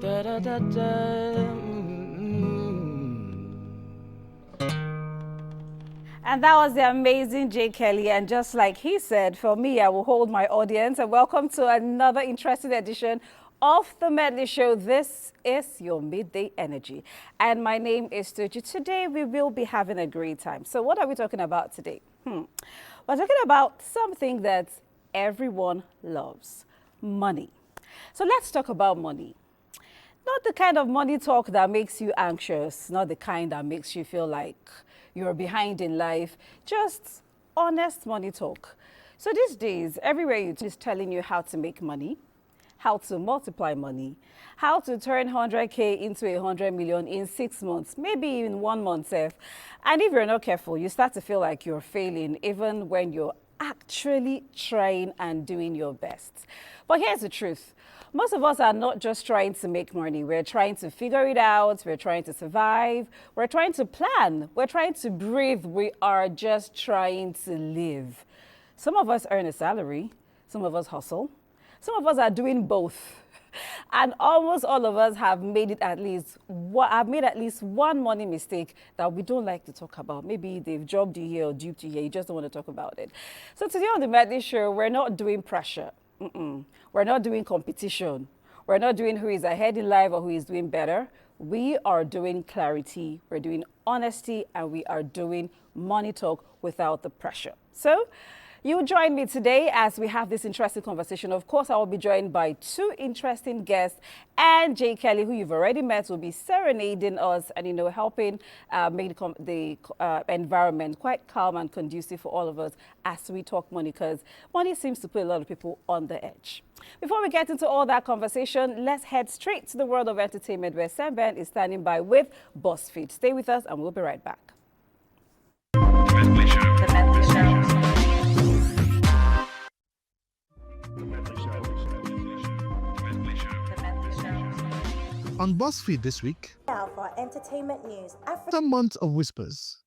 Da, da, da, da. And that was the amazing Jay Kelly. And just like he said, for me, I will hold my audience. And welcome to another interesting edition of the Medley Show. This is your midday energy. And my name is Tuji. Today, we will be having a great time. So what are we talking about today? We're talking about something that everyone loves, money. So let's talk about money. Not the kind of money talk that makes you anxious, not the kind that makes you feel like you're behind in life, just honest money talk. So these days, everywhere you is telling you how to make money, how to multiply money, how to turn 100K into 100 million in 6 months, maybe in 1 month, Seth. And if you're not careful, you start to feel like you're failing even when you're actually trying and doing your best. But here's the truth. Most of us are not just trying to make money. We're trying to figure it out. We're trying to survive. We're trying to plan. We're trying to breathe. We are just trying to live. Some of us earn a salary. Some of us hustle. Some of us are doing both. And almost all of us have made at least one money mistake that we don't like to talk about. Maybe they've jobbed you here or duped you here. You just don't want to talk about it. So today on the Medley Show, we're not doing pressure. We're not doing competition. We're not doing who is ahead in life or who is doing better. We are doing clarity, we're doing honesty, and we are doing money talk without the pressure. So you join me today as we have this interesting conversation. Of course, I will be joined by two interesting guests, and Jay Kelly, who you've already met, will be serenading us and, helping make the environment quite calm and conducive for all of us as we talk money, because money seems to put a lot of people on the edge. Before we get into all that conversation, let's head straight to the world of entertainment, where Sam Ben is standing by with BuzzFeed. Stay with us and we'll be right back. The Medley Show. On BuzzFeed this week, Now for entertainment news. after months of whispers,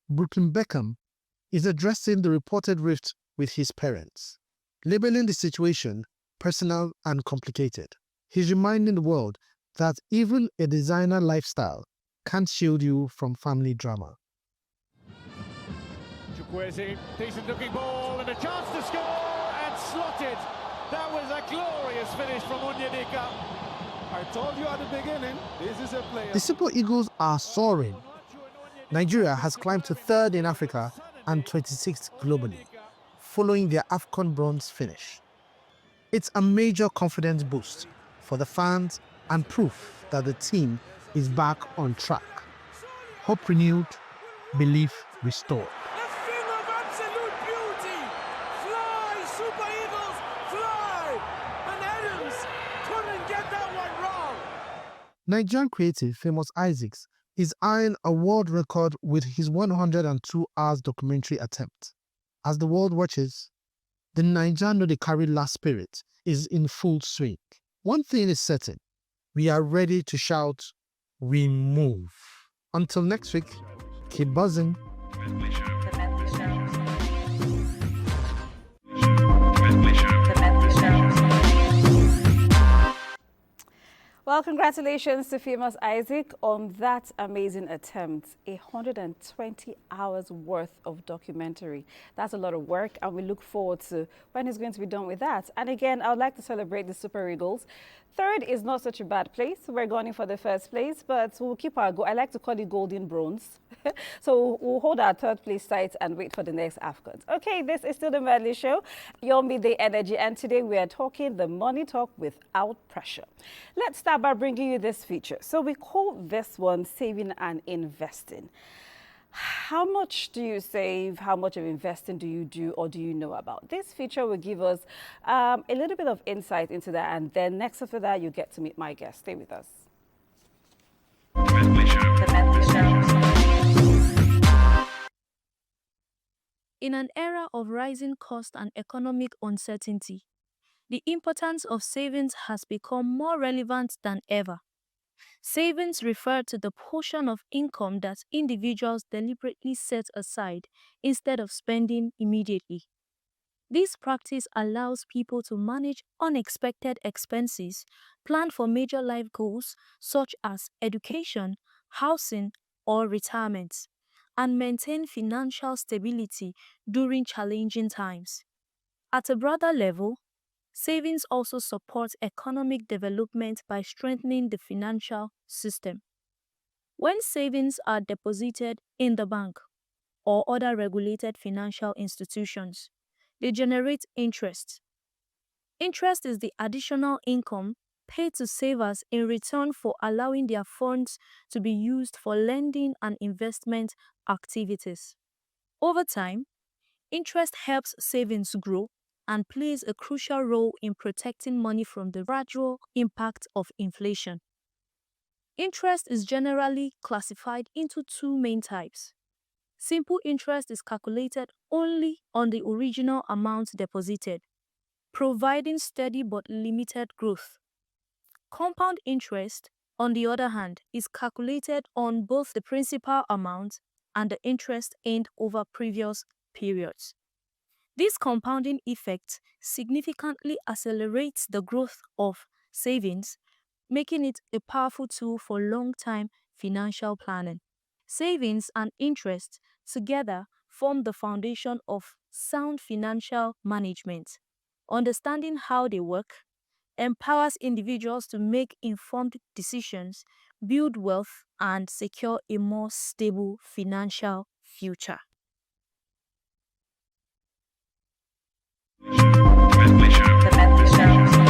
Brooklyn Beckham is addressing the reported rift with his parents, labeling the situation personal and complicated. He's reminding the world that even a designer lifestyle can't shield you from family drama. Chukwueze, decent looking ball and a chance to score and slotted. That was a glorious finish from Onyedika. I told you at the beginning, this is a player. The Super Eagles are soaring. Nigeria has climbed to 3rd in Africa and 26th globally, following their AFCON bronze finish. It's a major confidence boost for the fans and proof that the team is back on track. Hope renewed, belief restored. A thing of absolute beauty. Fly, Super Eagles, fly! And Adams couldn't get that one wrong. Nigerian creative Famous Isaacs is eyeing a world record with his 102 hours documentary attempt. As the world watches, the Naija No Dey Carry Last spirit is in full swing. One thing is certain, we are ready to shout, we move. Until next week, keep buzzing. The Medley Show. The Medley Show. Well, congratulations to Famous Isaac on that amazing attempt. 120 hours worth of documentary. That's a lot of work, and we look forward to when he's going to be done with that. And again, I would like to celebrate the Super Eagles. 3rd is not such a bad place. We're going for the 1st place, but we'll keep our goal. I like to call it golden bronze. So we'll hold our 3rd place tight and wait for the next AFCON. Okay, this is still the Medley Show, your midday energy, and today we are talking the money talk without pressure. Let's start by bringing you this feature. So we call this one saving and investing. How much do you save? How much of investing do you do or do you know about? This feature will give us a little bit of insight into that, and then next after that, you get to meet my guest. Stay with us. The Medley Show. In an era of rising cost and economic uncertainty, the importance of savings has become more relevant than ever. Savings refer to the portion of income that individuals deliberately set aside instead of spending immediately. This practice allows people to manage unexpected expenses, plan for major life goals such as education, housing, or retirement, and maintain financial stability during challenging times. At a broader level, savings also support economic development by strengthening the financial system. When savings are deposited in the bank or other regulated financial institutions, they generate interest. Interest is the additional income paid to savers in return for allowing their funds to be used for lending and investment activities. Over time, interest helps savings grow and plays a crucial role in protecting money from the gradual impact of inflation. Interest is generally classified into two main types. Simple interest is calculated only on the original amount deposited, providing steady but limited growth. Compound interest, on the other hand, is calculated on both the principal amount and the interest earned over previous periods. This compounding effect significantly accelerates the growth of savings, making it a powerful tool for long-term financial planning. Savings and interest together form the foundation of sound financial management. Understanding how they work empowers individuals to make informed decisions, build wealth, and secure a more stable financial future. The Medley Show.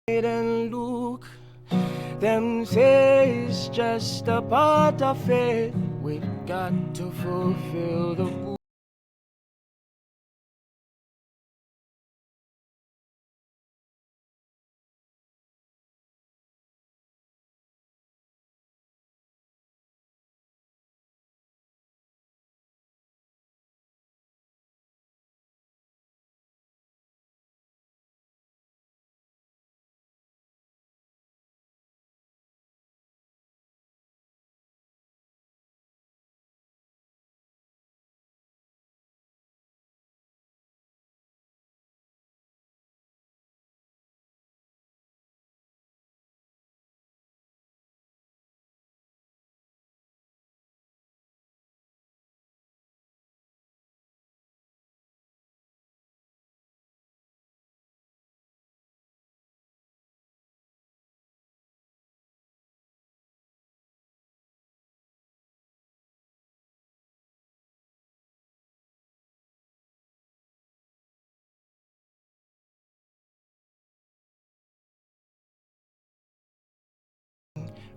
And look, them say it's just a part of it. We've got to fulfill the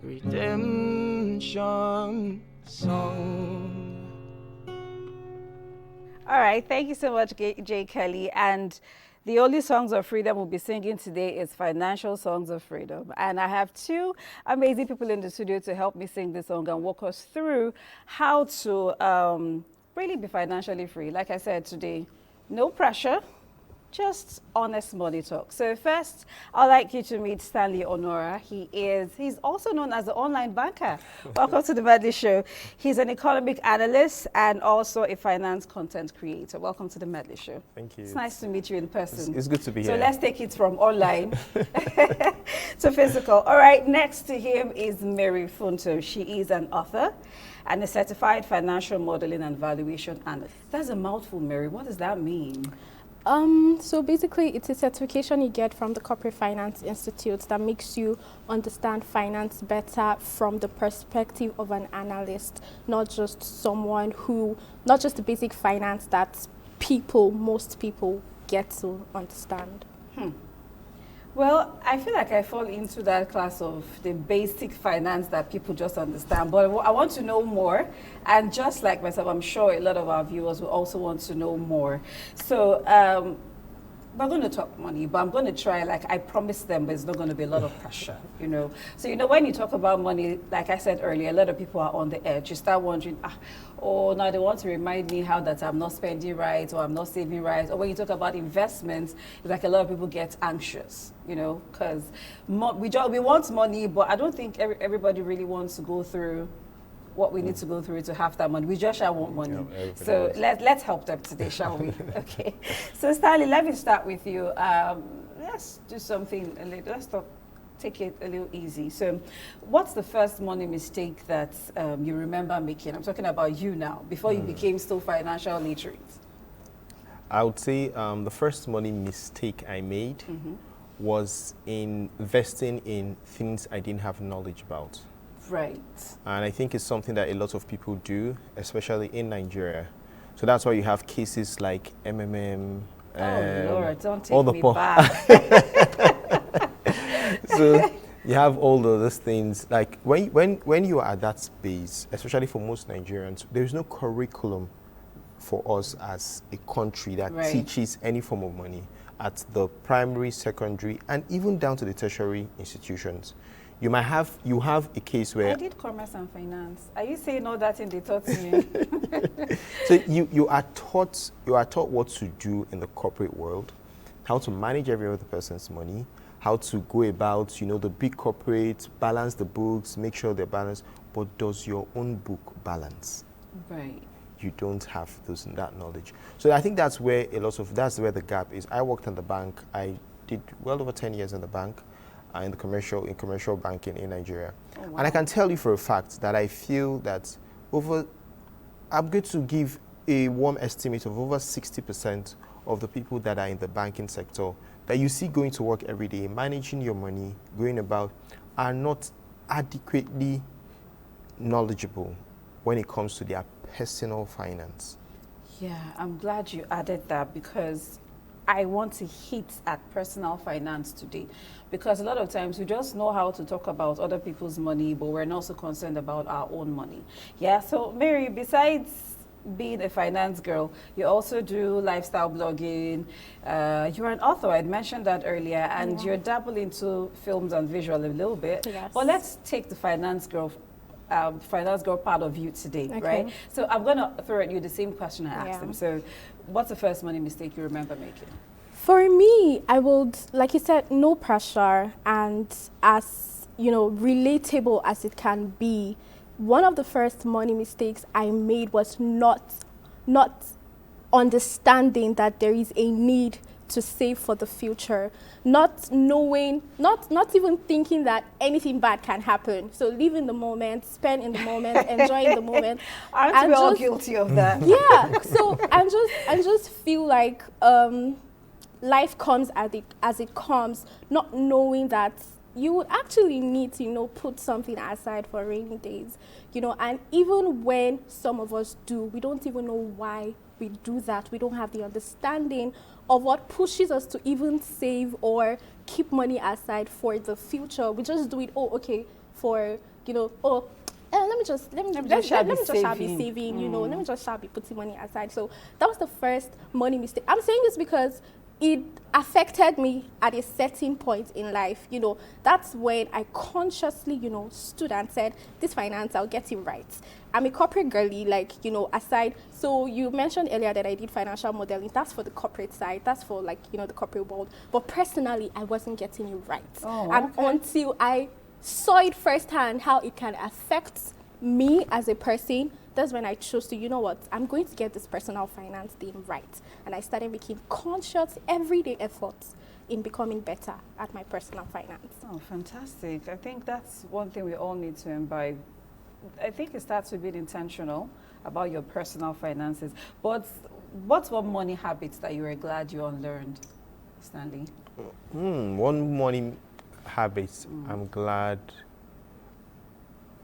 redemption song. All right, thank you so much, Jay Kelly. And the only songs of freedom we'll be singing today is financial songs of freedom. And I have two amazing people in the studio to help me sing this song and walk us through how to really be financially free. Like I said today, no pressure, just honest money talk. So first, I'd like you to meet Stanley Honora. He's also known as the online banker. Welcome to the Medley Show. He's an economic analyst and also a finance content creator. Welcome to the Medley Show. Thank you. It's nice to meet you in person. It's good to be So here. let's take it from online to physical. All right, next to him is Mary Funto. She is an author and a certified financial modeling and valuation analyst. That's a mouthful, Mary. What does that mean? So basically, it's a certification you get from the Corporate Finance Institute that makes you understand finance better from the perspective of an analyst, not just the basic finance that most people get to understand. Well, I feel like I fall into that class of the basic finance that people just understand, but I want to know more. And just like myself, I'm sure a lot of our viewers will also want to know more. So we're going to talk money, but I'm going to try, like I promised them, there's not going to be a lot of pressure, you know. So, you know, when you talk about money, like I said earlier, a lot of people are on the edge. You start wondering, now they want to remind me how that I'm not spending right or I'm not saving right. Or when you talk about investments, it's like a lot of people get anxious, you know, because we want money, but I don't think everybody really wants to go through what we need to go through to have that money. We just want money. So let's help them today, shall we? Okay. So Stanley, let me start with you. Let's do something a little, take it a little easy. So what's the first money mistake that you remember making? I'm talking about you now, before you became still financial literate. I would say the first money mistake I made was investing in things I didn't have knowledge about. Right. And I think it's something that a lot of people do, especially in Nigeria. So that's why you have cases like MMM. Lord, don't take all the me back. So you have all those things. Like when you are at that space, especially for most Nigerians, there is no curriculum for us as a country that teaches any form of money at the primary, secondary, and even down to the tertiary institutions. You have a case where I did commerce and finance. Are you saying all that in the taught me? So you are taught what to do in the corporate world, how to manage every other person's money, how to go about, the big corporates, balance the books, make sure they're balanced. But does your own book balance? Right. You don't have that knowledge. So I think that's where that's where the gap is. I worked in the bank. I did well over 10 years in the bank. In commercial banking in Nigeria. Oh, wow. And I can tell you for a fact that I feel that I'm going to give a warm estimate of over 60% of the people that are in the banking sector that you see going to work every day, managing your money, going about, are not adequately knowledgeable when it comes to their personal finance. Yeah, I'm glad you added that, because I want to hit at personal finance today, because a lot of times we just know how to talk about other people's money, but we're not so concerned about our own money. Yeah, so Mary, besides being a finance girl, you also do lifestyle blogging. You're an author, I'd mentioned that earlier, and you're dabbling into films and visual a little bit. Yes. But let's take the finance girl part of you today, right? So I'm going to throw at you the same question I asked them. So what's the first money mistake you remember making? For me, I would, like you said, no pressure, and as, relatable as it can be, one of the first money mistakes I made was not understanding that there is a need to save for the future, not knowing, not even thinking that anything bad can happen. So live in the moment, spend in the moment, enjoy in the moment. Aren't we all guilty of that? Yeah. So I just feel like life comes as it comes, not knowing that you would actually need to, put something aside for rainy days, and even when some of us do, we don't even know why we do that. We don't have the understanding of what pushes us to even save or keep money aside for the future. We just do it, let me just start be saving, let me just start be putting money aside. So that was the first money mistake. I'm saying this because it affected me at a certain point in life. That's when I consciously, stood and said, this finance, I'll get it right. I'm a corporate girly, aside. So you mentioned earlier that I did financial modeling. That's for the corporate side. That's for the corporate world. But personally, I wasn't getting it right. And until I saw it firsthand, how it can affect me as a person, that's when I chose to, I'm going to get this personal finance thing right. And I started making conscious, everyday efforts in becoming better at my personal finance. Oh, fantastic. I think that's one thing we all need to imbibe. I think it starts with being intentional about your personal finances. But what's one money habit that you were glad you unlearned, Stanley? One money habit, I'm glad.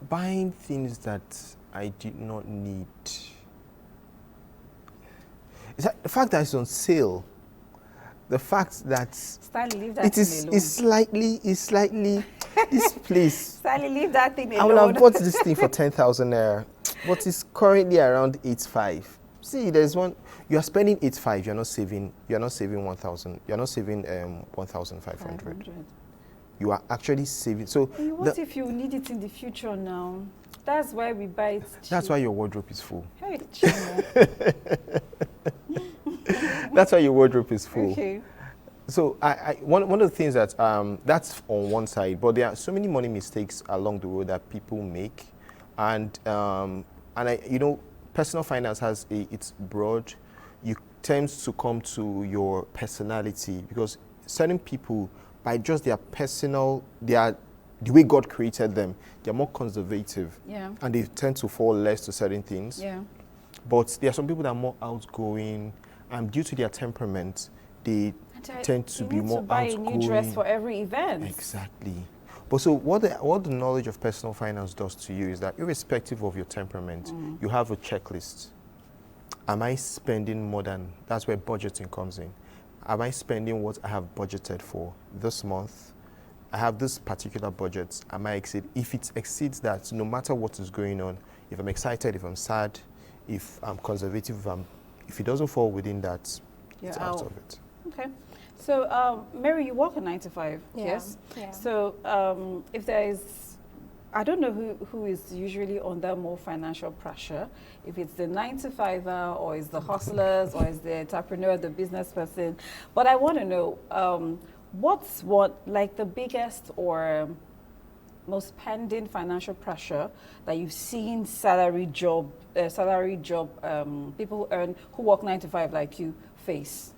Buying things that I did not need. The fact that it's on sale, the fact that Stanley, leave that thing alone. It's slightly this place. Stanley, leave that thing alone. I would have bought this thing for 10,000 naira, but it's currently around 8,500. See, there's one. You are spending 8,500. You're not saving 1,000. You're not saving 1,500. You are actually saving. So what if you need it in the future now? That's why we buy it cheap. That's why your wardrobe is full. Hey, That's why your wardrobe is full. Okay. So one of the things that that's on one side, but there are so many money mistakes along the road that people make, and personal finance it's broad. You tend to come to your personality, because certain people, by just their personal, the way God created them, they're more conservative. Yeah. And they tend to fall less to certain things. Yeah. But there are some people that are more outgoing, and due to their temperament, they tend to be more outgoing. You need to buy a new dress for every event. Exactly. But so what the knowledge of personal finance does to you is that irrespective of your temperament, you have a checklist. Am I spending more than, that's where budgeting comes in. Am I spending what I have budgeted for this month? I have this particular budget. Am I exceed? If it exceeds that, no matter what is going on, if I'm excited, if I'm sad, if I'm conservative, if it doesn't fall within that, it's out of it. Okay. So, Mary, you work a 9 to 5, yes? Yeah. So, if there is, I don't know who is usually under more financial pressure, if it's the 9 to 5er, or it's the hustlers, or it's the entrepreneur, the business person. But I want to know, what's the biggest or most pending financial pressure that you've seen salary job people who work 9 to 5 like you face?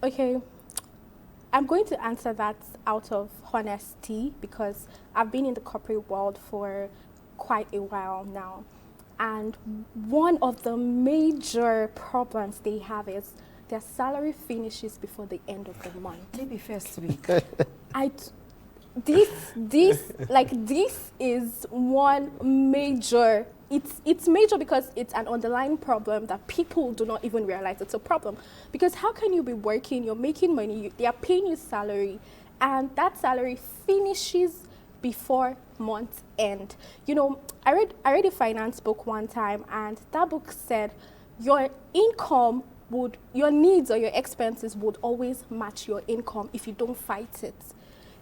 Okay, I'm going to answer that out of honesty, because I've been in the corporate world for quite a while now. And one of the major problems they have is their salary finishes before the end of the month. Maybe first week. This is one major, it's major because it's an underlying problem that people do not even realize it's a problem. Because how can you be working, you're making money, they are paying you salary, and that salary finishes before month end? I read a finance book one time, and that book said your needs or your expenses would always match your income if you don't fight it,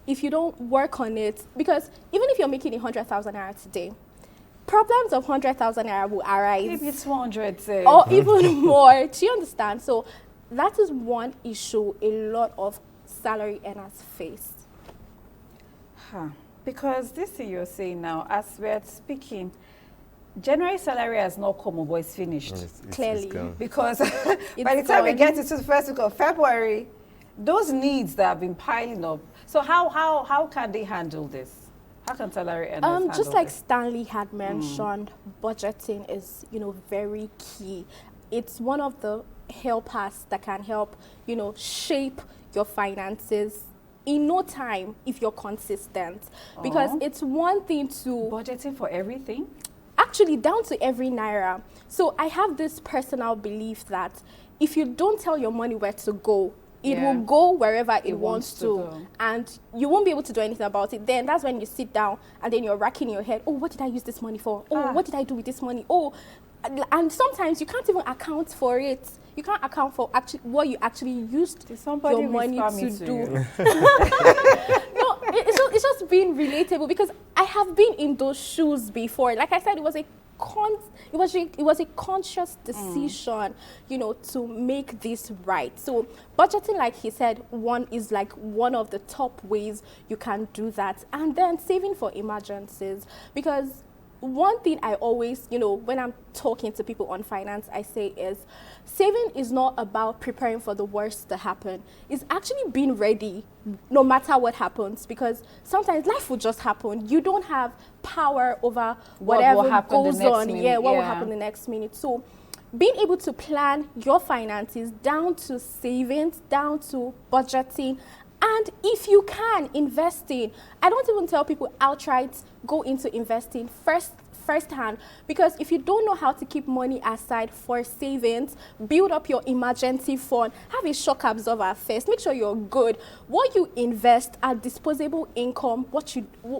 if you don't work on it. Because even if you're making 100,000 naira today, problems of 100,000 naira will arise. Maybe it's 100, say. Or even more. Do you understand? So that is one issue a lot of salary earners face. Because this thing you're saying now, as we're speaking, January salary has not come, but it's finished. Clearly. Because by the time we get into the first week of February, those needs that have been piling up. So how can they handle this? How can salary earners handle just like this? Stanley had mentioned, budgeting is, very key. It's one of the helpers that can help, shape your finances in no time if you're consistent. Because it's one thing to budgeting for everything. Actually, down to every naira. So I have this personal belief that if you don't tell your money where to go, it will go wherever it wants to go. And you won't be able to do anything about it. Then that's when you sit down and then you're racking your head. Oh, what did I use this money for? Oh, what did I do with this money? Oh, and sometimes you can't even account for it. you can't account for actually what you actually used your money to do. No, it's just being relatable, because I have been in those shoes before. Like I said, it was a conscious decision, you know, to make this right. So budgeting, like he said, is one of the top ways you can do that. And then saving for emergencies, because one thing I always, you know, when I'm talking to people on finance, I say is saving is not about preparing for the worst to happen. It's actually being ready no matter what happens, because sometimes life will just happen. You don't have power over whatever goes on. What will happen the next minute. So being able to plan your finances down to savings, down to budgeting, and if you can, investing. I don't even tell people outright go into investing firsthand, because if you don't know how to keep money aside for savings, build up your emergency fund, have a shock absorber first, make sure you're good. What you invest are disposable income,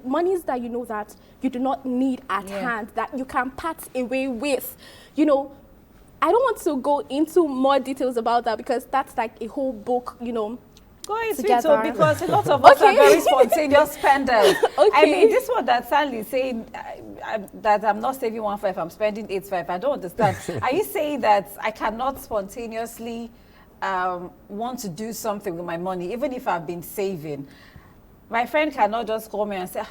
monies that you know that you do not need at hand, that you can part away with. You know, I don't want to go into more details about that, because that's like a whole book, you know. Go into it, because a lot of us are very spontaneous spenders. I mean, this one that Sally is saying that I'm not saving 1.5, I'm spending 8.5. I don't understand. Are you saying that I cannot spontaneously want to do something with my money, even if I've been saving? My friend cannot just call me and say,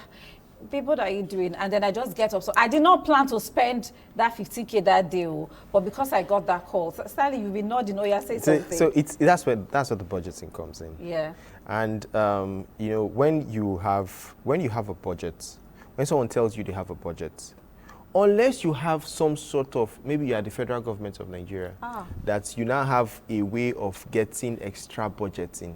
babe, what are you doing? And then I just get up. So I did not plan to spend that 50K that day, but because I got that call. So Stanley, you've been nodding, say something. So that's where the budgeting comes in. Yeah. And you know, when you have a budget, when someone tells you they have a budget, unless you have some sort of, maybe you are the federal government of Nigeria, that you now have a way of getting extra budgeting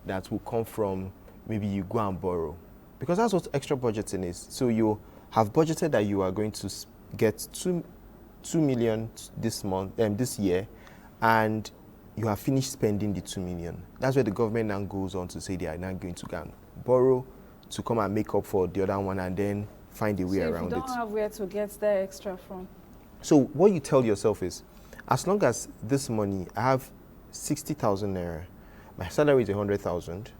that will come from, maybe you go and borrow. Because that's what extra budgeting is. So you have budgeted that you are going to get 2 million this year, and you have finished spending the 2 million. That's where the government now goes on to say they are now going to go and borrow to come and make up for the other one, and then find a way around it. So if you don't have where to get that extra from. So what you tell yourself is, as long as this money, I have 60,000 naira, my salary is 100,000.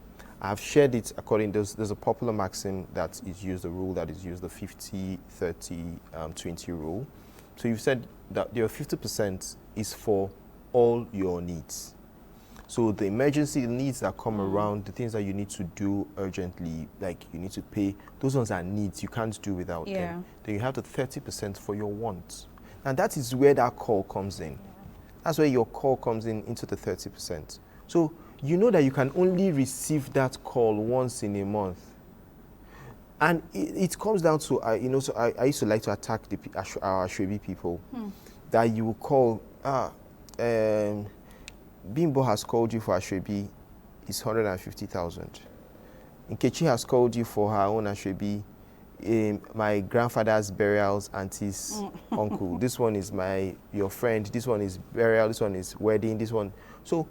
I've shared it according, there's a popular maxim that is used, a rule that is used, the 50, 30, 20 rule. So you've said that your 50% is for all your needs. So the emergency needs that come around, the things that you need to do urgently, like you need to pay, those ones are needs, you can't do without them. Then you have the 30% for your wants. And that is where that call comes in. That's where your call comes in, into the 30%. So you know that you can only receive that call once in a month. And it comes down to, you know, so I used to like to attack our Ashwebi people, that you will call, Bimbo has called you for Ashwebi, it's 150,000. Nkechi has called you for her own Ashwebi, my grandfather's burials, auntie's uncle. This one is your friend, this one is burial, this one is wedding, this one. So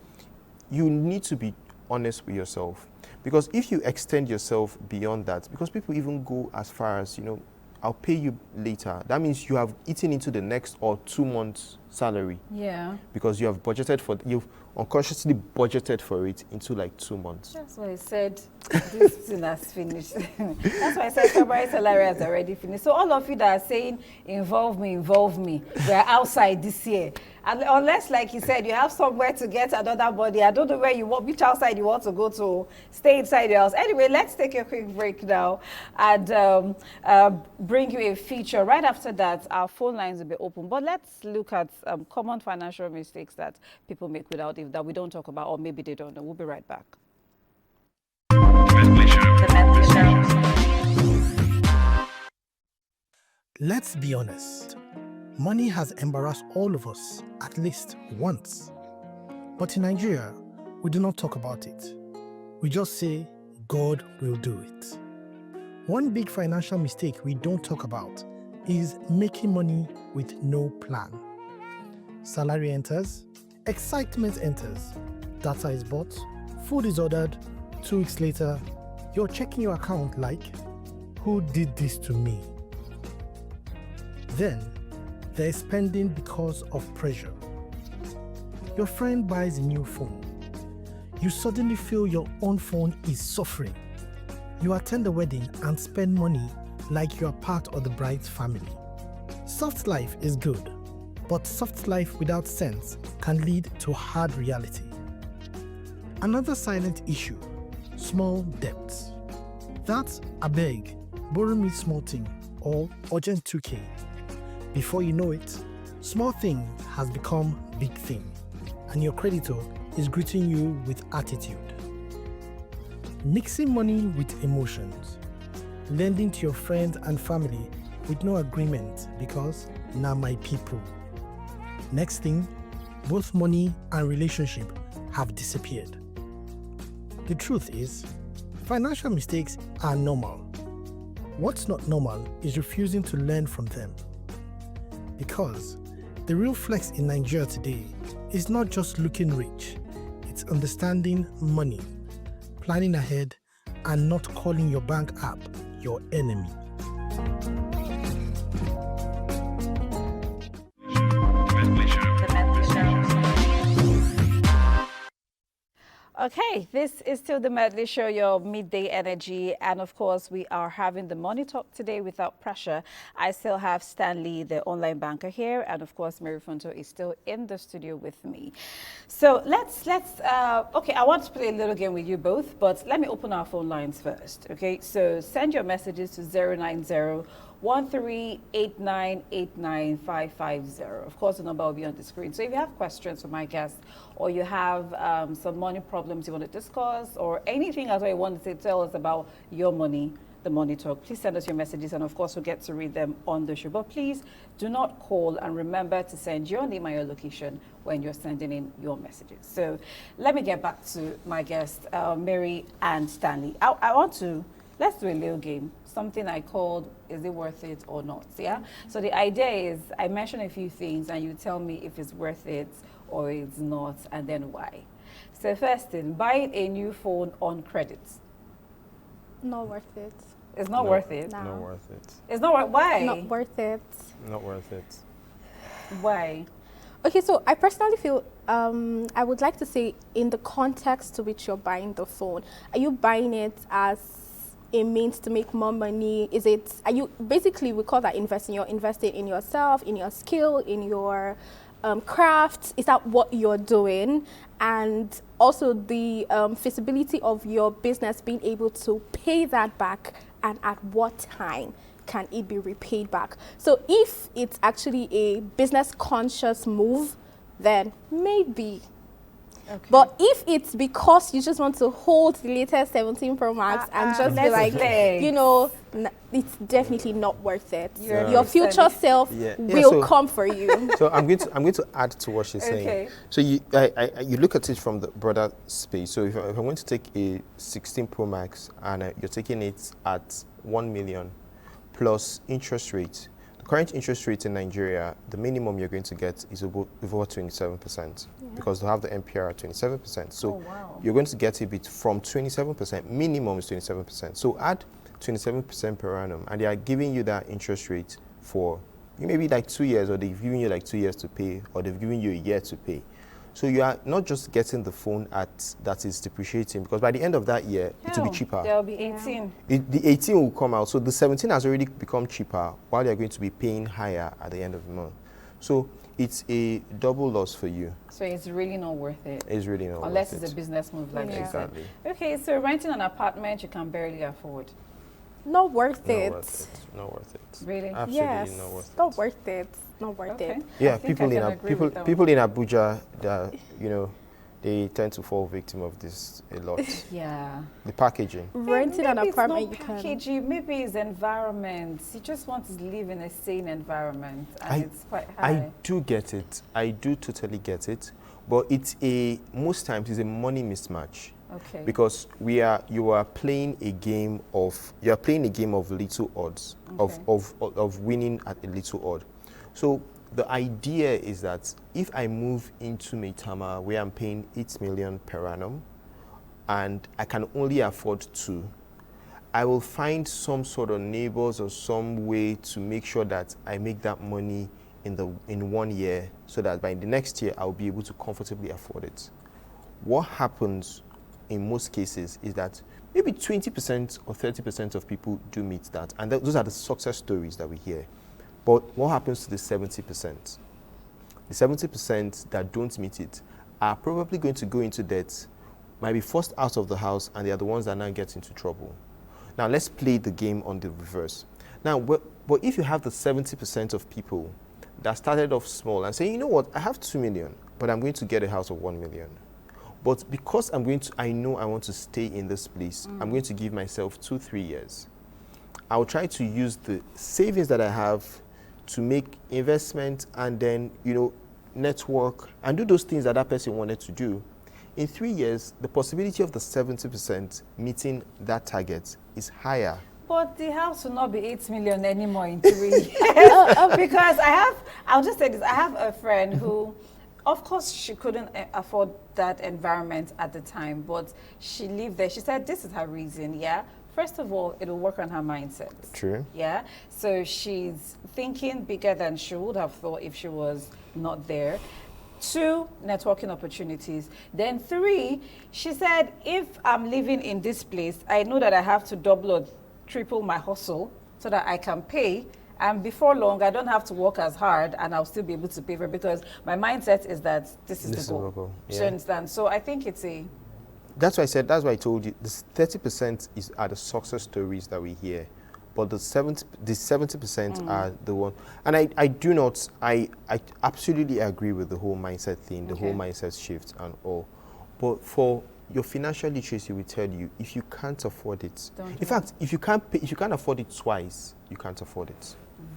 you need to be honest with yourself, because if you extend yourself beyond that, because people even go as far as, you know, I'll pay you later. That means you have eaten into the next or 2 months' salary. Yeah. Because you have budgeted for, you've unconsciously budgeted for it into like 2 months. That's why I said this thing has finished. That's why I said February salary has already finished. So all of you that are saying, involve me, we're outside this year. And unless, like you said, you have somewhere to get another body. I don't know where you want, which outside you want to go to, stay inside your house. Anyway, let's take a quick break now and bring you a feature. Right after that, our phone lines will be open. But let's look at common financial mistakes that people make that we don't talk about, or maybe they don't know. We'll be right back. The Medley Show. Let's be honest. Money has embarrassed all of us at least once. But in Nigeria, we do not talk about it. We just say, God will do it. One big financial mistake we don't talk about is making money with no plan. Salary enters, excitement enters, data is bought, food is ordered, 2 weeks later, you're checking your account like, who did this to me? Then, there is spending because of pressure. Your friend buys a new phone. You suddenly feel your own phone is suffering. You attend the wedding and spend money like you are part of the bride's family. Soft life is good, but soft life without sense can lead to hard reality. Another silent issue, small debts. That's abeg, borrow me small thing or urgent 2K. Before you know it, small thing has become big thing, and your creditor is greeting you with attitude. Mixing money with emotions. Lending to your friends and family with no agreement because now my people. Next thing, both money and relationship have disappeared. The truth is, financial mistakes are normal. What's not normal is refusing to learn from them. Because the real flex in Nigeria today is not just looking rich, it's understanding money, planning ahead, and not calling your bank app your enemy. Okay, this is still the Medley Show, your midday energy. And of course, we are having the money talk today without pressure. I still have Stanley, the online banker here. And of course, Mary Fonto is still in the studio with me. So let's okay, I want to play a little game with you both, but let me open our phone lines first. Okay, so send your messages to 090-1389-89550. Of course, the number will be on the screen. So if you have questions for my guest, or you have some money problems you want to discuss, or anything at all you want to tell us about your money, the money talk, please send us your messages, and of course we'll get to read them on the show. But please do not call, and remember to send your name and your location when you're sending in your messages. So let me get back to my guests, Mary and Stanley. I want to, let's do a little game. Something I called, is it worth it or not? Yeah. So the idea is I mention a few things and you tell me if it's worth it or it's not, and then why. So first thing, buying a new phone on credit. Not worth it. It's not worth it. No. Not worth it. It's not worth. Why? Not worth it. Not worth it. Why? Okay, so I personally feel I would like to say in the context to which you're buying the phone. Are you buying it as a means to make more money? Are you basically, we call that investing? You're investing in yourself, in your skill, in your craft. Is that what you're doing? And also the feasibility of your business being able to pay that back, and at what time can it be repaid back? So if it's actually a business conscious move, then maybe. Okay. But if it's because you just want to hold the latest 17 Pro Max and just be like, you know, it's definitely not worth it. Your future self will come for you. So I'm going to add to what she's saying. So you look at it from the broader space. So if I'm going to take a 16 Pro Max and you're taking it at 1 million plus interest rate. The current interest rate in Nigeria, the minimum you're going to get is over 27%, because they have the MPR at 27%. So you're going to get a bit from 27%. Minimum is 27%. So add 27% per annum, and they are giving you that interest rate for maybe like 2 years, or they've given you like 2 years to pay, or they've given you a year to pay. So you are not just getting the phone that is depreciating, because by the end of that year, it will be cheaper. There will be 18. The 18 will come out. So the 17 has already become cheaper, while you're going to be paying higher at the end of the month. So it's a double loss for you. So it's really not worth it. It's really not unless worth it's a business move like that. Exactly. Okay, so renting an apartment you can barely afford. Not worth it. Not worth it. Really? Absolutely not worth it. Not worth it. Not worth it. Yeah, people in Abuja, they tend to fall victim of this a lot. Yeah. The packaging. Renting an apartment, you can. Maybe it's environment. You just want to live in a sane environment, and it's quite high. I do get it. I do totally get it. But most times it's a money mismatch. Okay. Because you are playing a game of little odds, of winning at a little odd. So the idea is that if I move into Maitama, where I'm paying 8 million per annum, and I can only afford 2, I will find some sort of neighbors or some way to make sure that I make that money in 1 year, so that by the next year I'll be able to comfortably afford it. What happens in most cases is that maybe 20% or 30% of people do meet that, and those are the success stories that we hear. But what happens to the 70%? The 70% that don't meet it are probably going to go into debt, might be forced out of the house, and they are the ones that now get into trouble. Now let's play the game on the reverse. Now, but if you have the 70% of people that started off small and say, you know what, I have 2 million, but I'm going to get a house of 1 million. But because I know I want to stay in this place, I'm going to give myself 2-3 years. I'll try to use the savings that I have to make investment and then, network and do those things that that person wanted to do. In 3 years, the possibility of the 70% meeting that target is higher. But the house will not be 8 million anymore in 3 years. Because I'll just say this, I have a friend who, of course, she couldn't afford that environment at the time, but she lived there. She said this is her reason, yeah? First of all, it'll work on her mindset. True. Yeah? So she's thinking bigger than she would have thought if she was not there. 2, networking opportunities. Then 3, she said, if I'm living in this place, I know that I have to double or triple my hustle so that I can pay. And before long, I don't have to work as hard and I'll still be able to pay for it because my mindset is that this is the goal. Yeah. Do you understand? So I think it's a... That's why I told you, this 30% are the success stories that we hear. But the 70% are the one. And I absolutely agree with the whole mindset thing, the whole mindset shift and all. But for your financial literacy will tell you, if you can't afford it, in fact, if you can't afford it twice, you can't afford it.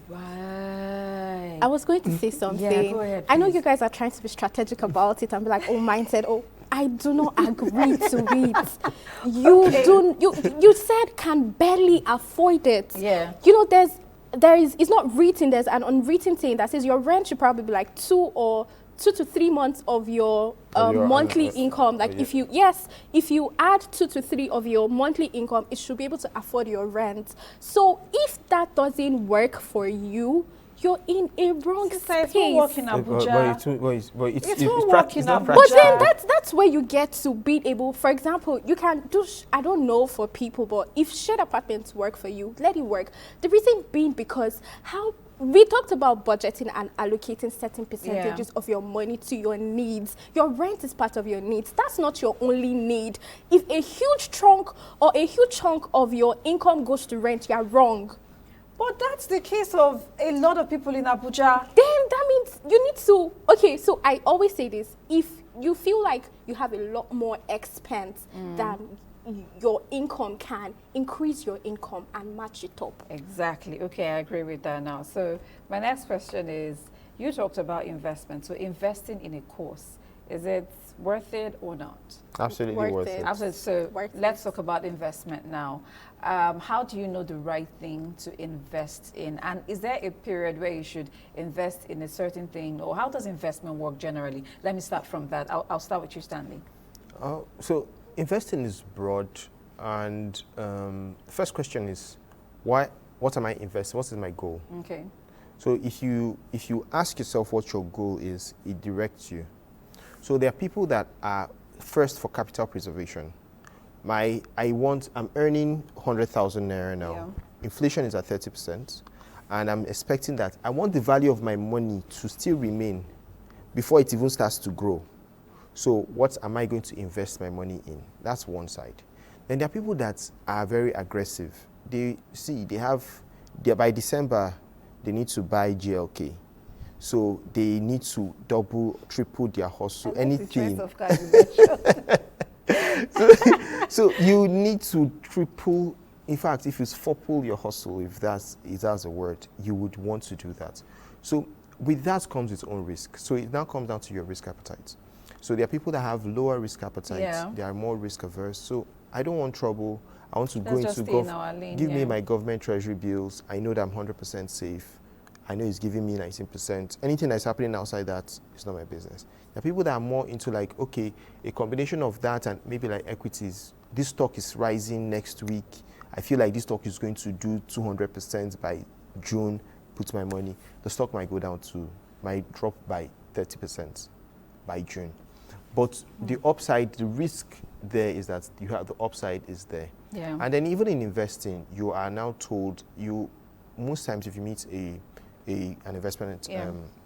Right. I was going to say something. Yeah, go ahead, I know please. you guys are trying to be strategic about it and be like, oh, mindset, oh, I do not agree to it. You said can barely afford it. Yeah. It's not written, there's an unwritten thing that says your rent should probably be like 2 to 3 months of your monthly income. Like if you add 2 to 3 of your monthly income, it should be able to afford your rent. So if that doesn't work for you, you're in a wrong space. It's not working Abuja. It's not working Abuja. But then that's where you get to be able, for example, you can do, I don't know for people, but if shared apartments work for you, let it work. The reason being because we talked about budgeting and allocating certain percentages of your money to your needs. Your rent is part of your needs. That's not your only need. If a huge chunk of your income goes to rent, you're wrong. But that's the case of a lot of people in Abuja. Then that means you need to, okay, so I always say this, if you feel like you have a lot more expense than your income can, increase your income and match it up. Exactly. Okay, I agree with that now. So my next question is, you talked about investment. So investing in a course, is it worth it or not? Absolutely worth it. Absolutely. So let's talk about investment now. How do you know the right thing to invest in? And is there a period where you should invest in a certain thing? Or how does investment work generally? Let me start from that. I'll start with you, Stanley. So investing is broad. And the first question is, what am I investing? What is my goal? Okay. So if you ask yourself what your goal is, it directs you. So there are people that are first for capital preservation. I'm earning 100,000 naira now. Yeah. Inflation is at 30%, and I'm expecting that I want the value of my money to still remain before it even starts to grow. So what am I going to invest my money in? That's one side. Then there are people that are very aggressive. By December, they need to buy GLK. So they need to double, triple their hustle, anything. So you need to triple, in fact, if it's fourple your hustle, if that's a word, you would want to do that. So with that comes its own risk. So it now comes down to your risk appetite. So there are people that have lower risk appetite, they are more risk averse. So I don't want trouble. I want to go into give me my government treasury bills. I know that I'm 100% safe. I know it's giving me 19%. Anything that's happening outside that is not my business. There are people that are more into like, okay, a combination of that and maybe like equities. This stock is rising next week. I feel like this stock is going to do 200% by June. Put my money. The stock might go down to might drop by 30% by June. But the upside, the risk there is that you have the upside is there. Yeah. And then even in investing, you are now told most times if you meet an investment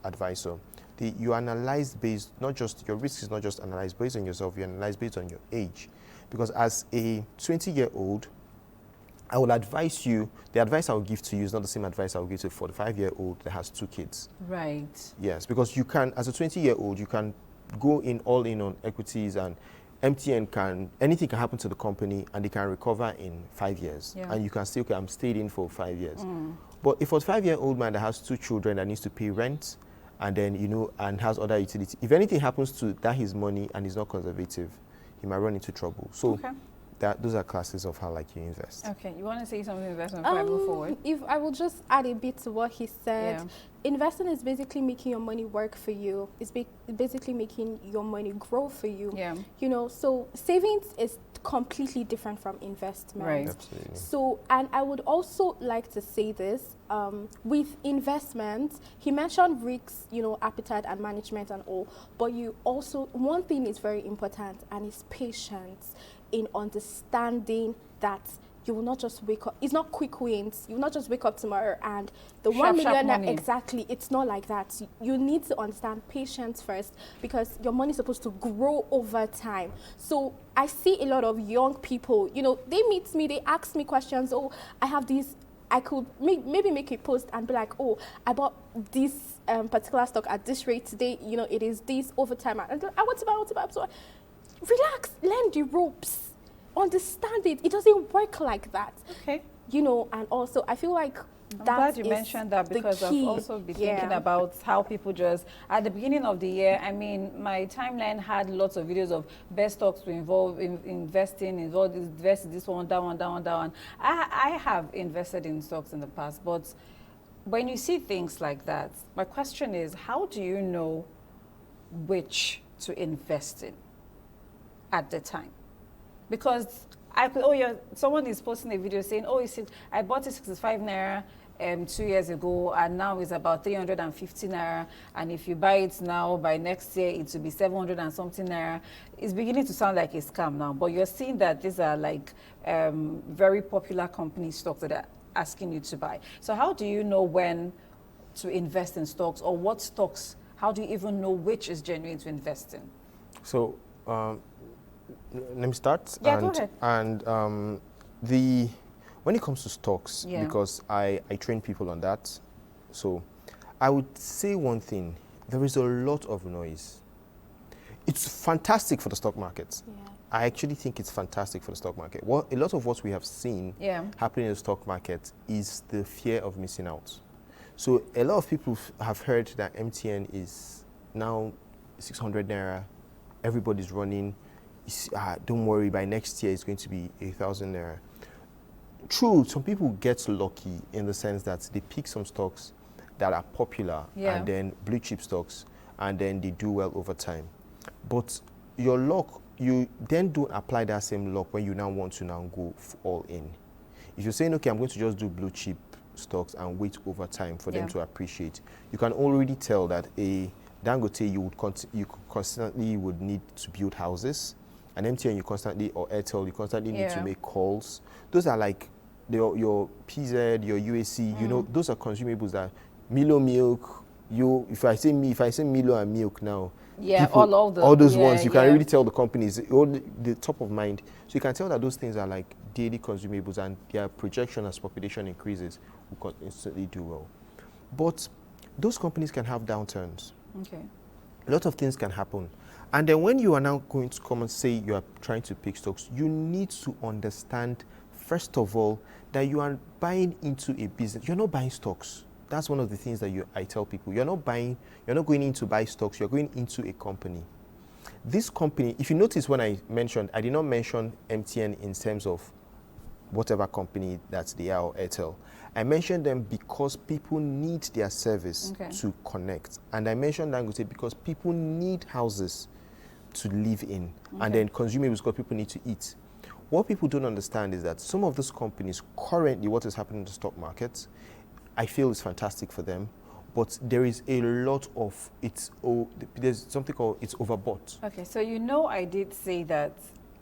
advisor, you analyze based, not just, your risk is not just analyzed based on yourself, you analyze based on your age. Because as a 20-year-old, I will advise you, the advice I will give to you is not the same advice I will give to a 45-year-old that has 2 kids. Right. Yes, because you can, as a 20-year-old, you can go all in on equities, and anything can happen to the company and they can recover in 5 years. Yeah. And you can say, okay, I'm stayed in for 5 years. But a 45-year-old man that has 2 children that needs to pay rent, and then, and has other utilities, if anything happens to his money and he's not conservative, he might run into trouble. So those are classes of how you invest. Okay, you want to say something investment before I move forward? If I will just add a bit to what he said, investing is basically making your money work for you. It's basically making your money grow for you. Yeah. So savings is completely different from investment. Right. Absolutely. So, and I would also like to say this, with investments, he mentioned risks, appetite and management and all, but one thing is very important, and it's patience in understanding that you will not just wake up. It's not quick wins. You will not just wake up tomorrow and the Sharp 1 million money. exactly. It's not like that. You need to understand patience first, because your money is supposed to grow over time. So I see a lot of young people, they meet me, they ask me questions. Oh, I have these. I could maybe make a post and be like, oh, I bought this particular stock at this rate today. It is this over time. And I want to buy. So relax, learn the ropes, understand it. It doesn't work like that. Okay. And also I feel like I'm glad you mentioned that, because I've also been thinking about how people just, at the beginning of the year, my timeline had lots of videos of best stocks to invest in this one, that one. I have invested in stocks in the past, but when you see things like that, my question is, how do you know which to invest in at the time? Because someone is posting a video saying, I bought it 65 naira 2 years ago, and now it's about 350 naira, and if you buy it now, by next year it will be 700 and something naira. It's beginning to sound like a scam now, but you're seeing that these are very popular company stocks that are asking you to buy. So how do you know when to invest in stocks, or what stocks? How do you even know which is genuine to invest in? So let me start. Yeah, go ahead. And when it comes to stocks, because I train people on that, so I would say one thing: there is a lot of noise. It's fantastic for the stock market. Yeah. I actually think it's fantastic for the stock market. A lot of what we have seen happening in the stock market is the fear of missing out. So a lot of people have heard that MTN is now 600 naira. Everybody's running. Don't worry, by next year it's going to be 1,000 naira. True, some people get lucky in the sense that they pick some stocks that are popular and then blue chip stocks, and then they do well over time. But your luck, you then don't apply that same luck when you now want to go all in. If you're saying, okay, I'm going to just do blue chip stocks and wait over time for them to appreciate, you can already tell that a Dangote, you constantly would need to build houses, and MTN or Airtel, you constantly need to make calls. Those are like your PZ, your UAC, those are consumables that Milo milk. If I say Milo and milk now, people, all those ones, you can really tell the companies the top of mind. So you can tell that those things are like daily consumables, and their projection as population increases will instantly do well. But those companies can have downturns. Okay. A lot of things can happen. And then when you are now going to come and say you are trying to pick stocks, you need to understand, first of all, that you are buying into a business. You're not buying stocks. That's one of the things that I tell people. You're not going in to buy stocks, you're going into a company. This company, if you notice when I did not mention MTN in terms of whatever company that they are, or Airtel. I mentioned them because people need their service to connect. And I mentioned Dangote because people need houses to live in, and then consumables because people need to eat. What people don't understand is that some of those companies, currently what is happening in the stock market, I feel is fantastic for them, but there is a lot of there's something called it's overbought. Okay, so I did say that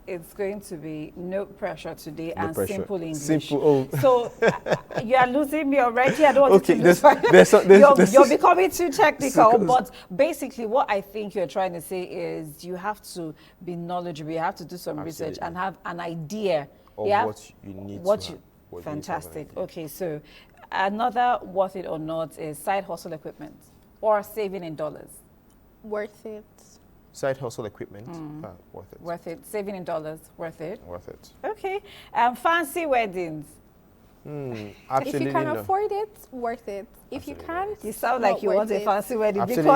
it's going to be no pressure today No and pressure. simple English. Simple. Oh. So you are losing me already. I don't want Okay, you to lose. You're becoming too technical. But basically, what I think you're trying to say is you have to be knowledgeable. You have to do some research and have an idea of what you need to have. Fantastic. Okay, so another worth it or not is side hustle equipment or saving in dollars. Worth it. Side hustle equipment, worth it. Worth it. Saving in dollars, worth it. Worth it. Okay. Fancy weddings. If you can afford it, worth it. If you can't, you sound like you want a fancy wedding Absolutely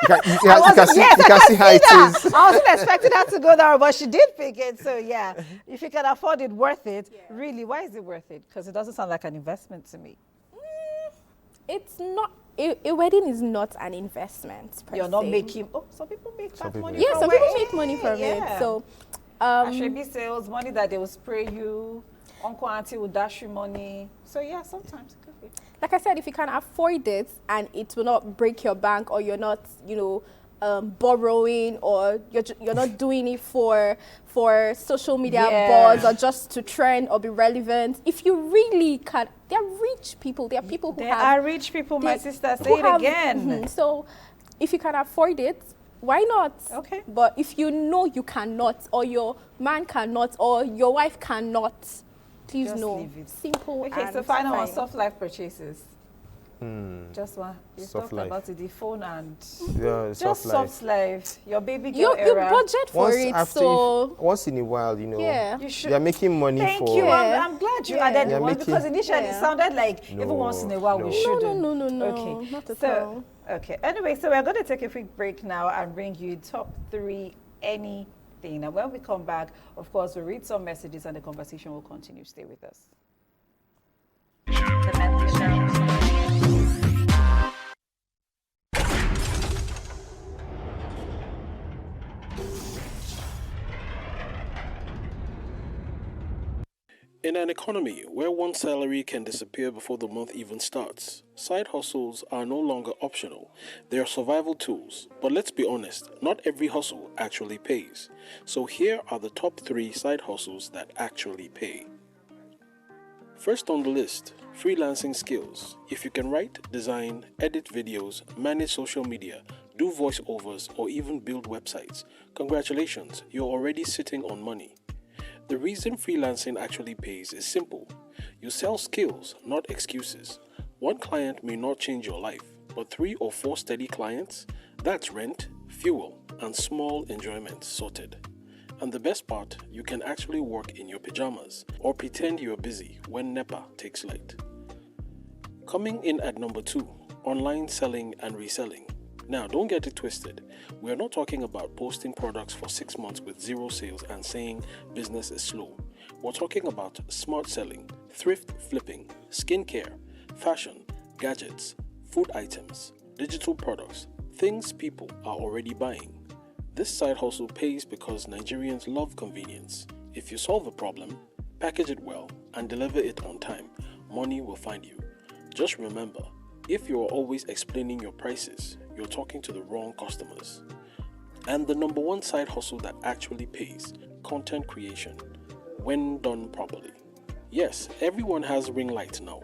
because you can see how it is. I wasn't expecting her to go there, but she did pick it. So yeah, if you can afford it, worth it. Yeah. Really, why is it worth it? Because it doesn't sound like an investment to me. It's not. A wedding is not an investment. You're not making. Oh, some people make that money. Yeah, some people make money from it. So, Ashwebi sales money that they will spray you. Uncle, auntie will dash you money. So yeah, sometimes it could be. Like I said, if you can afford it and it will not break your bank, or you're not, borrowing, or you're not doing it for social media buzz or just to trend or be relevant. If you really can, there are rich people. There are people who are rich people. My sister, say it again. So, if you can afford it, why not? Okay. But if you know you cannot, or your man cannot, or your wife cannot, please just no. Leave it. Simple. Okay, so final on soft life purchases. Just one. You soft talked life. about it, the phone and just soft life. Your baby girl you era. budget for it, so once in a while, you should. They're making money Thank for. you. I'm glad you added the one because initially it sounded like No, even once in a while we shouldn't. No. Okay, not at all. Okay. Anyway, so we're going to take a quick break now and bring you top 3 anything. And when we come back, of course, we'll read some messages and the conversation will continue. Stay with us. The Medley Show. In an economy where one salary can disappear before the month even starts, side hustles are no longer optional. They are survival tools. But let's be honest, not every hustle actually pays. So here are the top 3 side hustles that actually pay. First on the list, freelancing skills. If you can write, design, edit videos, manage social media, do voiceovers, or even build websites, congratulations, you're already sitting on money. The reason freelancing actually pays is simple. You sell skills, not excuses. One client may not change your life, but 3 or 4 steady clients, that's rent, fuel, and small enjoyment sorted. And the best part, you can actually work in your pajamas or pretend you're busy when NEPA takes light. Coming in at number 2, online selling and reselling. Now, don't get it twisted. We are not talking about posting products for 6 months with 0 sales and saying business is slow. We're talking about smart selling, thrift flipping, skincare, fashion, gadgets, food items, digital products, things people are already buying. This side hustle pays because Nigerians love convenience. If you solve a problem, package it well, and deliver it on time, money will find you. Just remember, if you are always explaining your prices, you're talking to the wrong customers. And the number 1 side hustle that actually pays, content creation, when done properly. Yes, everyone has ring light now.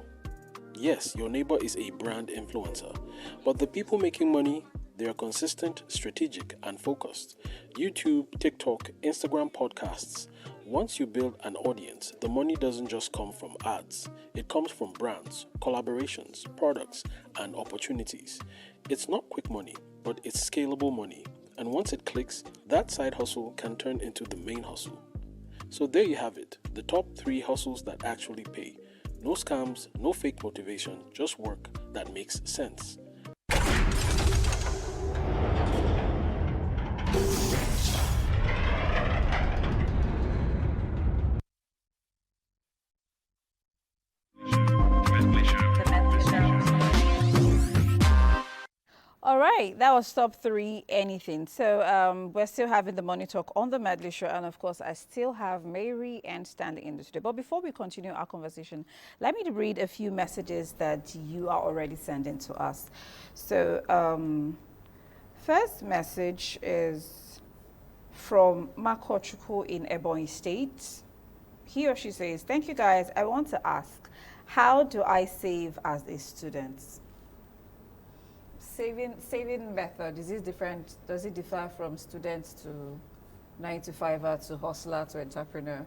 Yes, your neighbor is a brand influencer, but the people making money, they are consistent, strategic, and focused. YouTube, TikTok, Instagram podcasts. Once you build an audience, the money doesn't just come from ads. It comes from brands, collaborations, products, and opportunities. It's not quick money, but it's scalable money. And once it clicks, that side hustle can turn into the main hustle. So there you have it, the top 3 hustles that actually pay. No scams, no fake motivation, just work that makes sense. All right, that was top 3 anything. So we're still having the Money Talk on the Medley Show, and of course, I still have Mary and Stanley in the studio. But before we continue our conversation, let me read a few messages that you are already sending to us. So first message is from Makochuku in Ebonyi State. He or she says, "Thank you guys. I want to ask, how do I save as a student?" Saving method, is it different? Does it differ from student to 9-to-5er to hustler to entrepreneur?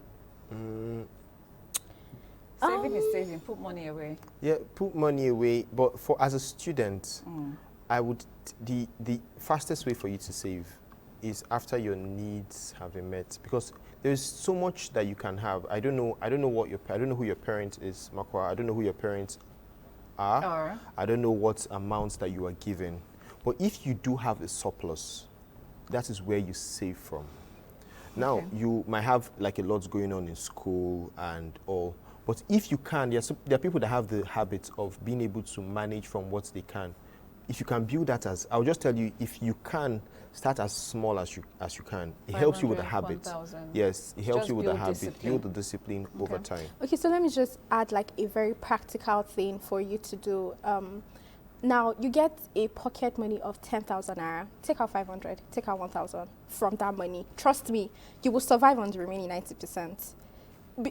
Saving is saving, put money away. Yeah, put money away. But for as a student, I would the fastest way for you to save is after your needs have been met, because there's so much that you can have. I don't know who your parent is, Makwa. I don't know who your parents are. I don't know what amounts that you are given. But if you do have a surplus, that is where you save from. Now, you might have like a lot going on in school and all, but if you can, there are people that have the habit of being able to manage from what they can. If you can build that I'll just tell you, if you can start as small as you can, it helps you with the habit. 1,000. Yes, it helps Just you with the build habit, discipline. build the discipline over time. Okay, so let me just add like a very practical thing for you to do. Now, you get a pocket money of 10,000 naira. Take out 500, take out 1,000 from that money. Trust me, you will survive on the remaining 90%.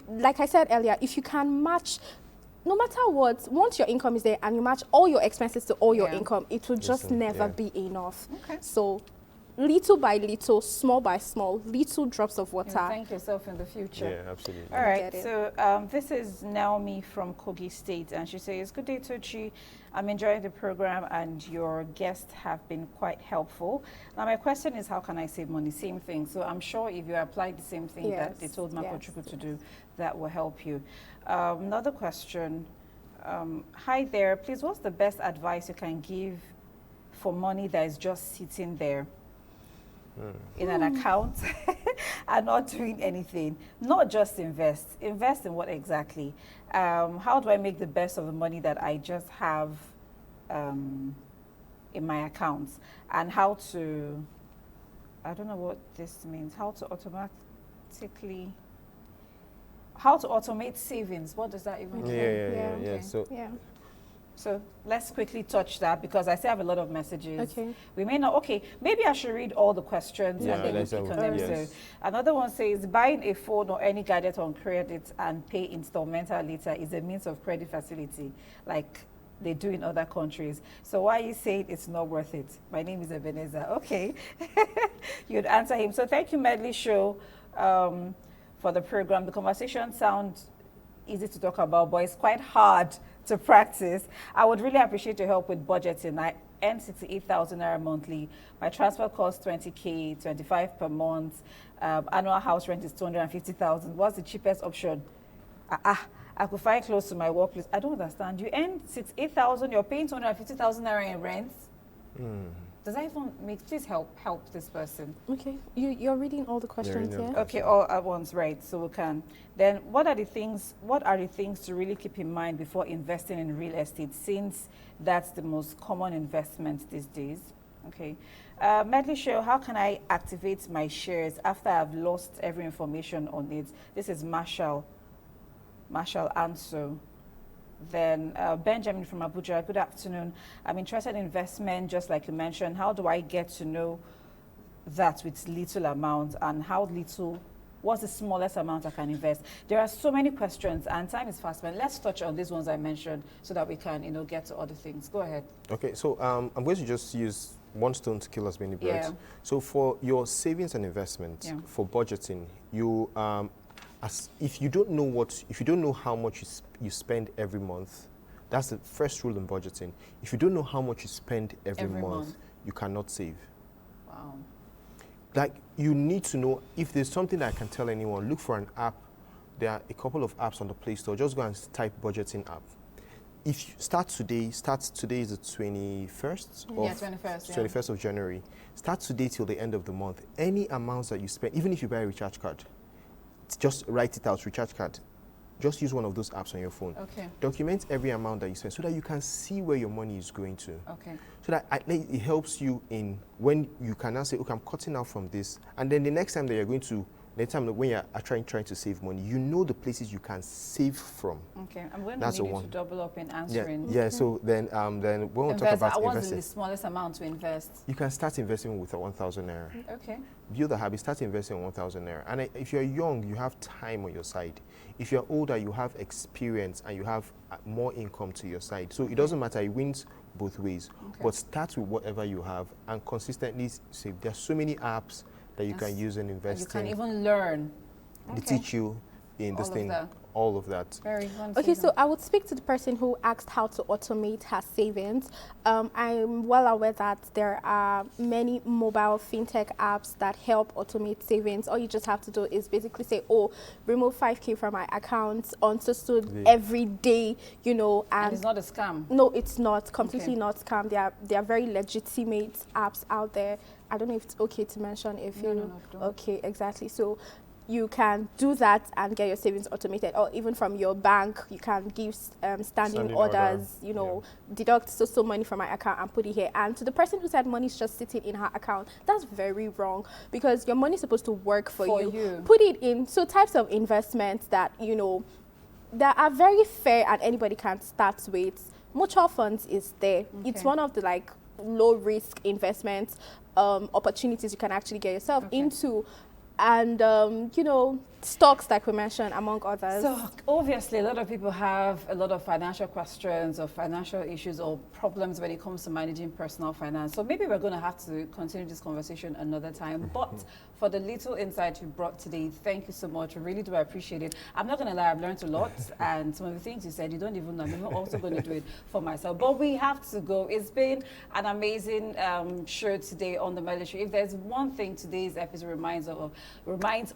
Like I said earlier, if you can match, no matter what, once your income is there and you match all your expenses to all your income, it will just never be enough. Okay. So, little by little, small by small, little drops of water. You thank yourself in the future. Yeah, absolutely. All right, so this is Naomi from Kogi State, and she says, "Good day, Tochi. I'm enjoying the program, and your guests have been quite helpful. Now, my question is, how can I save money?" Same thing. So I'm sure if you apply the same thing that they told Makochuku to do, that will help you. Another question. Hi there. Please, what's the best advice you can give for money that is just sitting there in an account and not doing anything? Not just invest. Invest in what exactly? How do I make the best of the money that I just have in my accounts? And how to, I don't know what this means, how to automate savings. What does that even mean? Yeah. So let's quickly touch that, because I still have a lot of messages. Okay. We may not, maybe I should read all the questions and then we pick on them. Yes. So another one says, buying a phone or any gadget on credit and pay installmental later is a means of credit facility, like they do in other countries. So why are you saying it's not worth it? My name is Ebenezer. Okay. You'd answer him. So thank you, Medley Show, for the program. The conversation sounds easy to talk about, but it's quite hard to practice. I would really appreciate your help with budgeting. I earn 68,000 naira monthly. My transport costs 20K, 25 per month. Annual house rent is 250,000. What's the cheapest option? I could find close to my workplace. I don't understand. You earn 68,000, you're paying 250,000 naira in rent. Does that even make, please help this person. Okay, you're reading all the questions here? Okay, all at once, right, so we can. Then what are the things to really keep in mind before investing in real estate, since that's the most common investment these days? Okay. Medley Show, how can I activate my shares after I've lost every information on it? This is Marshall Anso. Then Benjamin from Abuja, good afternoon. I'm interested in investment, just like you mentioned. How do I get to know that with little amount, and what's the smallest amount I can invest? There are so many questions and time is fast, but let's touch on these ones I mentioned so that we can, get to other things. Go ahead. Okay, so I'm going to just use one stone to kill as many birds. So for your savings and investment, for budgeting, you if you don't know how much you spend every month, that's the first rule in budgeting. If you don't know how much you spend every month, you cannot save. Wow. Like, you need to know, if there's something that I can tell anyone, look for an app. There are a couple of apps on the Play Store. Just go and type budgeting app. If you start today is the 21st? 21st of January. Start today till the end of the month. Any amounts that you spend, even if you buy a recharge card, just write it out, recharge card. just use one of those apps on your phone. Okay. Document every amount that you spend so that you can see where your money is going to. Okay. So that it helps you in when you can now say, okay, I'm cutting out from this. And then the next time that you're going to, next time when you're trying to save money, you know the places you can save from. Okay, I'm going That's to need the you to one. double up in answering. Yeah, so then when we talk about what's investing, the smallest amount to invest? you can start investing with 1,000 naira. Okay. Build a habit, start investing 1,000 naira. And if you're young, you have time on your side. If you're older, you have experience and you have more income to your side. So it doesn't matter, it wins both ways. Okay. But start with whatever you have and consistently save. There's so many apps that you can use and invest You can in. even learn. They teach you in this thing, all of that. Very Okay, so I would speak to the person who asked how to automate her savings. I'm well aware that there are many mobile fintech apps that help automate savings. All you just have to do is basically say, oh, remove 5K from my account on so every day, you know. And it's not a scam? No, it's not. Completely not scam. They are very legitimate apps out there. I don't know if it's okay to mention if No, okay, exactly. So you can do that and get your savings automated, or even from your bank, you can give standing orders, you know, deduct so money from my account and put it here. And to the person who said money is just sitting in her account, that's very wrong, because your money is supposed to work for you. Put it in types of investments that, you know, that are very fair and anybody can start with. Mutual funds is there. Okay. It's one of the like low risk investments opportunities you can actually get yourself into. And, you know, stocks, like we mentioned, among others. So, obviously, a lot of people have a lot of financial questions or financial issues or problems when it comes to managing personal finance. So, maybe we're going to have to continue this conversation another time. But for the little insight you brought today, thank you so much. I really do appreciate it. I'm not going to lie, I've learned a lot. And some of the things you said, you don't even know. I'm also going to do it for myself. But we have to go. It's been an amazing show today on the Medley Show. If there's one thing today's episode reminds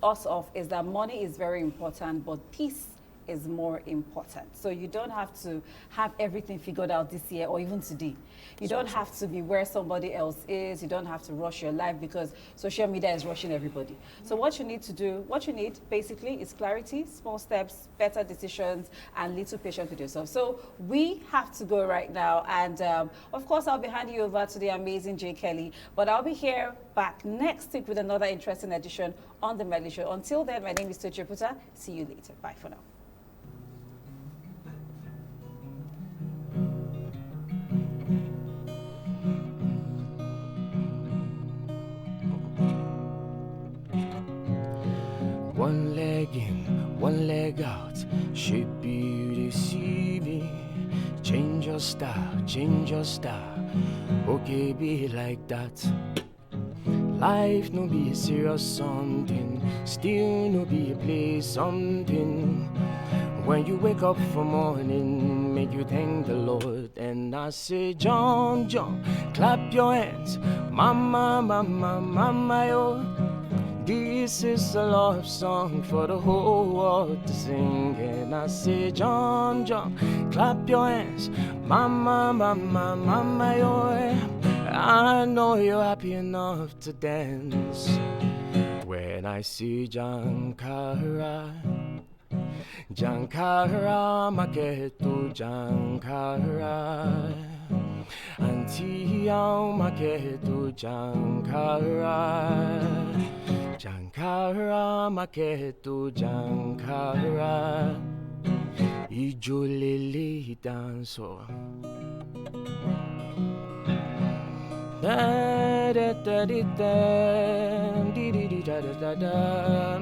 us of is that money is very important, but peace is more important. So you don't have to have everything figured out this year or even today. You don't have to be where somebody else is. You don't have to rush your life because social media is rushing everybody. So what you need to do, what you need basically is clarity, small steps, better decisions, and little patience with yourself. So we have to go right now. And of course, I'll be handing you over to the amazing Jay Kelly, but I'll be here back next week with another interesting edition on the Medley Show. Until then, my name is Tochi Puta. See you later. Bye for now. One leg in, one leg out. Should be to see me. Change your style, change your style. Okay, be like that. Life no be a serious something. Still no be a play something. When you wake up for morning, make you thank the Lord. And I say, jump, jump, clap your hands. Mama, mama, mama, yo. This is a love song for the whole world to sing. And I say, jump, jump, clap your hands. Mama, mama, mama, yo. I know you're happy enough to dance. When I see Jankara, Jankara, Maketo Jankara, Auntie Maketo Jankara, Jankara, Maketo Jankara, Ijolele danso. Da da da da da, di di di da da da da.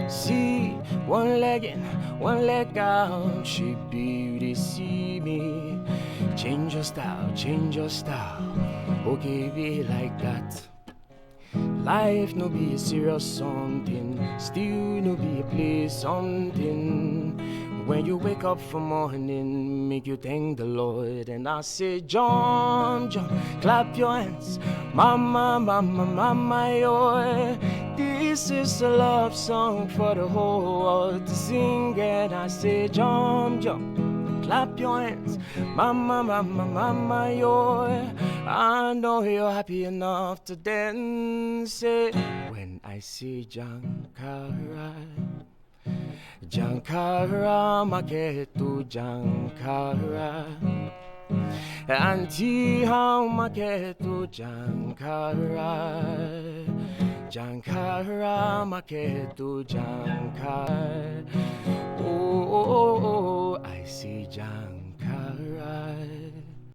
See, one leg in, one leg out. She beauty see me. Change your style, change your style. Okay, be like that. Life no be a serious something. Still no be a play something. When you wake up for morning, make you thank the Lord. And I say, jump, jump, clap your hands. Mama, mama, mama, yo. This is a love song for the whole world to sing. And I say, jump, jump, clap your hands. Mama, mama, mama, yo. I know you're happy enough to dance. When I see Jankara, Jankara, maketu Jankara. Auntie, how maketu Jankara, Jankara, maketu Jankara.